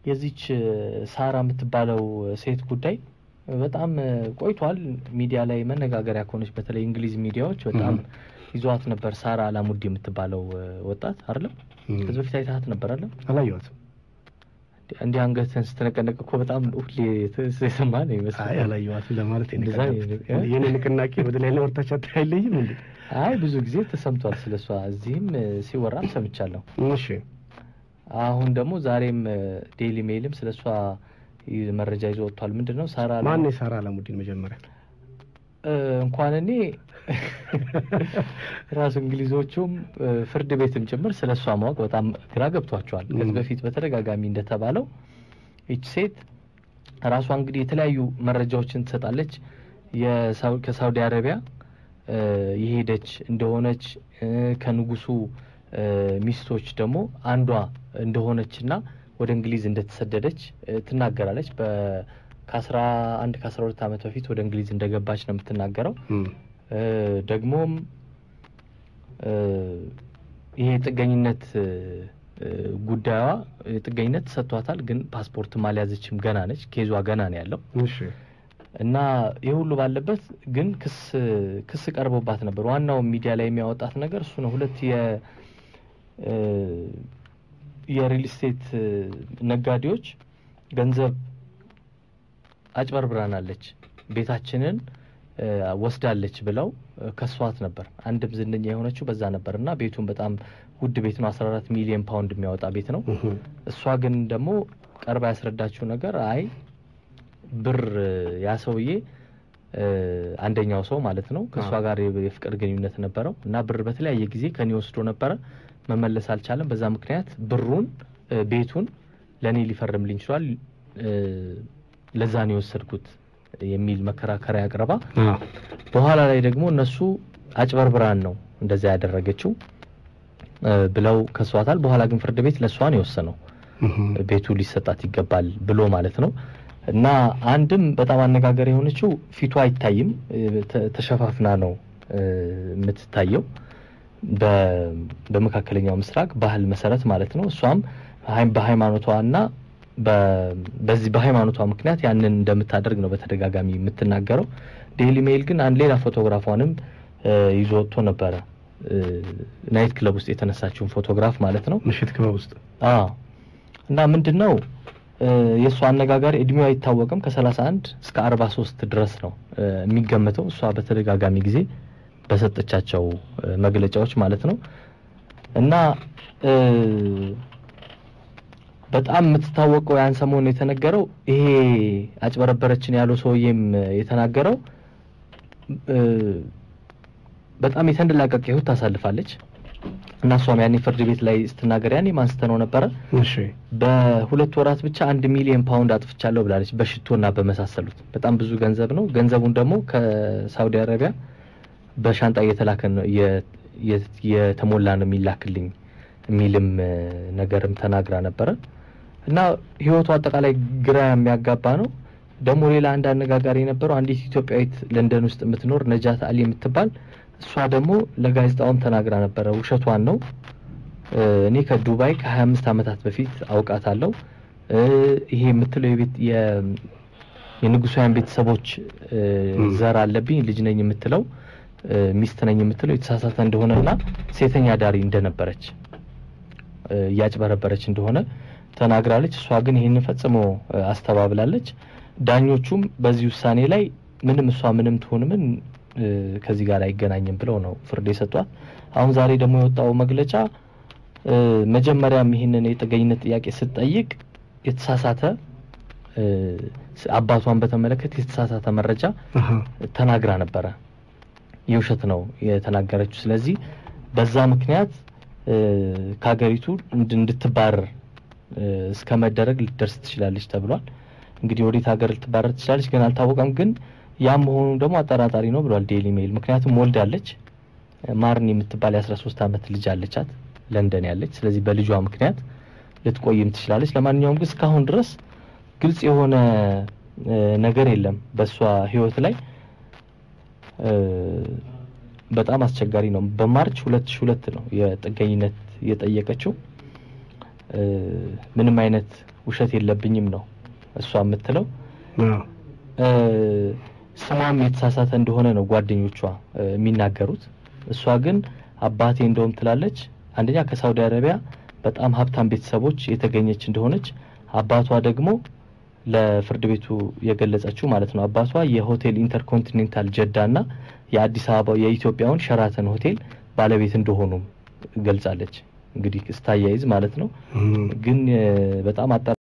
የዚች ሳራ የምትባለው ሴት ጉዳይ በጣም ቆይቷል ሚዲያ ላይ መነጋገሪያ ሆነች በተለይ እንግሊዝ ሚዲያዎች በጣም ይዟት ነበር ሳራ አላሙዲ የምትባለው ወጣት አይደለም ከዚህ በፊት አይታት ነበር አይደል አላየሁትም እንዴ አንገትን ስትነቀነቅ እኮ በጣም ሁሌ ተሰማኝ ይመስላል አይ አላየኋትም ለማለት የኔ ንቅናቄ ወደ ላይ ለወርታች አይለይም እንዴ አይ ብዙ ጊዜ ተሰምቷል ስለሷ እዚህም ሲወራም ሰምቻለሁ እሺ አሁን ደግሞ ዛሬም ዴይሊ ሜልም ስለሷ መረጃ ይዞ ወጥቷል ምንድነው ሳራ ማን ነው ሳራ አላሙዲን መጀመሪያ እንኳን እኔ ራስ እንግሊዞቹም ፍርድ ቤትም ጭምር ስለሷ ማወቅ በጣም ግራ ገብቷቸዋል ከዚህ በፊት በተደጋጋሚ እንደተባለው እቺ ሴት ራሷ እንግዲህ የተለያዩ መረጃዎችን ትሰጣለች ከሳውዲ አረቢያ ይሄደች እንደሆነች ከንጉሱ ሚስቶች ደግሞ አንዷ እንደሆነችና ወደ እንግሊዝ እንደተሰደደች ትናገራለች ከ11 ከ12 አመት በፊት ወደ እንግሊዝ እንደገባች ነው የምትናገረው ደግሞም ይሄ ጥገኝነት ጉዳዩዋ ጥገኝነት ተሰጥቷታል ግን ፓስፖርት ማልያዘችም ገና ነች ኬዟ ገና ነው ያለው እሺ እና ይሁሉ ባለበት ግን ክስ ቀርቦባት ነበር ዋናው ሚዲያ ላይ የሚያወጣት ነገር እሱ ነው ሁለት የሪል ስቴት ነጋዴዎች ገንዘብ አጭበርብራናለች ቤታችንን ወስዳለች ብለው ከሷት ነበር አንድም ዝንኛ የሆነችው በዛ ነበርና ቤቱን በጣም ውድ ቤት ነው 14 ሚሊዮን ፓውንድ የሚያወጣ ቤት ነው እሷ ግን ደግሞ ቀርባ ያስረዳችው ነገር አይ ብር ያሰውዬ አንደኛው ሰው ማለት ነው ከሷ ጋር የፍቅር ግንኙነት ነበረው እና ብር በተለያየ ጊዜ ከኔ ወስዶ ነበር መመለስ አልቻለም በዛ ምክንያት ብሩን ቤቱን ለኔ ሊፈርምልኝ ይችላል ለዛ ነው የወሰድኩት የሚል መከራከሪያ ያቀርባ በኋላ ላይ ደግሞ እነሱ አጭበርብራን ነው እንደዛ ያደረገችው ብለው ከሷታል በኋላ ግን ፍርድ ቤት ለሷ ነው የወሰነው ቤቱ ሊሰጣት ይገባል ብሎ ማለት ነው እና አንድም በጣም አነጋገር የሆነችው ፊቷ አይታይም ተሸፋፍና ነው የምትታየው በመካከለኛው ምስራቅ ባህል መሰረት ማለት ነው እሷም በሃይማኖቷና በዚህ በሃይማኖቷ ምክንያት ያንን እንደምታደርግ ነው በተደጋጋሚ የምትናገረው ዴይሊ ሜል ግን አንድ ሌላ ፎቶግራፏንም ይዞ ወጥቶ ነበር ናይት ክለብ ውስጥ የተነሳችው ፎቶግራፍ ማለት ነው ምሽት ክለብ ውስጥ እና ምንድነው የሷ አነጋጋሪ እድሜዋ አይታወቅም ከ31 እስከ 43 ድረስ ነው የሚገመተው እሷ በተደጋጋሚ ጊዜ በሰጠቻቸው መግለጫዎች ማለት ነው እና በጣም የምትታወቀው ያን ሰሞን የተነገረው ይሄ አጭበረበረችን ያለው ሰውዬም የተናገረው በጣም የተንደላቀቀ ህይወት ታሳልፋለች እና እሷም ያኔ ፍርድ ቤት ላይ ስትናገር ያኔ ማንስተነው ነበር እሺ በሁለት ወራት ብቻ 1 ሚሊዮን ፓውንድ አጥፍቻለሁ ብላለች በሽቶና በመሳሰሉት በጣም ብዙ ገንዘብ ነው ገንዘቡን ደግሞ ከሳውዲ አረቢያ በሻንጣ እየተላከ ነው የተሞላ ነው የሚላክልኝ የሚልም ነገርም ተናግራ ነበር እና ህይወቷ አጠቃላይ ግራ የሚያጋባ ነው ደግሞ ሌላ አንድ አነጋጋሪ የነበረው አንዲት ኢትዮጵያዊት ለንደን ውስጥ የምትኖር ነጃት አሊ የምትባል እሷ ደግሞ ለጋዜጣውም ተናግራ ነበር ውሸቷን ነው እኔ ከዱባይ ከ25 አመታት በፊት አውቃታለሁ ይሄ የምትለው የቤት የንጉሳውያን ቤተሰቦች ዘር አለብኝ ልጅ ነኝ የምትለው ሚስት ነኝ የምትለው የተሳሳተ እንደሆነና ሴተኛ ዳሪ እንደነበረች ያጭበረበረች እንደሆነ ተናግራለች እሷ ግን ይሄንን ፈጽሞ አስተባብላለች ዳኞቹም በዚህ ውሳኔ ላይ ምንም እሷ ምንም ትሆን ምን ከዚህ ጋር አይገናኝም ብለው ነው ፍርድ የሰጧት አሁን ዛሬ ደግሞ የወጣው መግለጫ መጀመሪያም ይሄንን የጥገኝነት ጥያቄ ስትጠይቅ የተሳሳተ አባቷን በተመለከተ የተሳሳተ መረጃ ተናግራ ነበር የውሸት ነው የተናገረችው ስለዚህ በዛ ምክንያት ካገሪቱ እንድትባረር እስከመደረግ ልትደርስ ትችላለች ተብሏል እንግዲህ ወዴት ሀገር ልትባረር ትችላለች ግን አልታወቀም ግን ያም ሆኖ ደግሞ አጠራጣሪ ነው ብሏል ዴይሊ ሜል ምክንያቱም ወልዳለች ማርኒ የምትባል 13 አመት ልጅ አለቻት ለንደን ያለች ስለዚህ በልጇ ምክንያት ልትቆይም ትችላለች ለማንኛውም ግን እስካሁን ድረስ ግልጽ የሆነ ነገር የለም በሷ ህይወት ላይ በጣም አስቸጋሪ ነው በማርች 2002 ነው የጥገኝነት የጠየቀችው ምንም አይነት ውሸት የለብኝም ነው እሷ የምትለው ስሟም የተሳሳተ እንደሆነ ነው ጓደኞቿ የሚናገሩት እሷ ግን አባቴ እንደውም ትላለች አንደኛ ከሳውዲ አረቢያ በጣም ሀብታም ቤተሰቦች የተገኘች እንደሆነች አባቷ ደግሞ ለፍርድ ቤቱ የገለጸችው ማለት ነው አባቷ የሆቴል ኢንተርኮንቲኔንታል ጀዳና የአዲስ አበባ የኢትዮጵያውን ሸራተን ሆቴል ባለቤት እንደሆኑ ገልጻለች እንግዲህ ስታያይዝ ማለት ነው ግን በጣም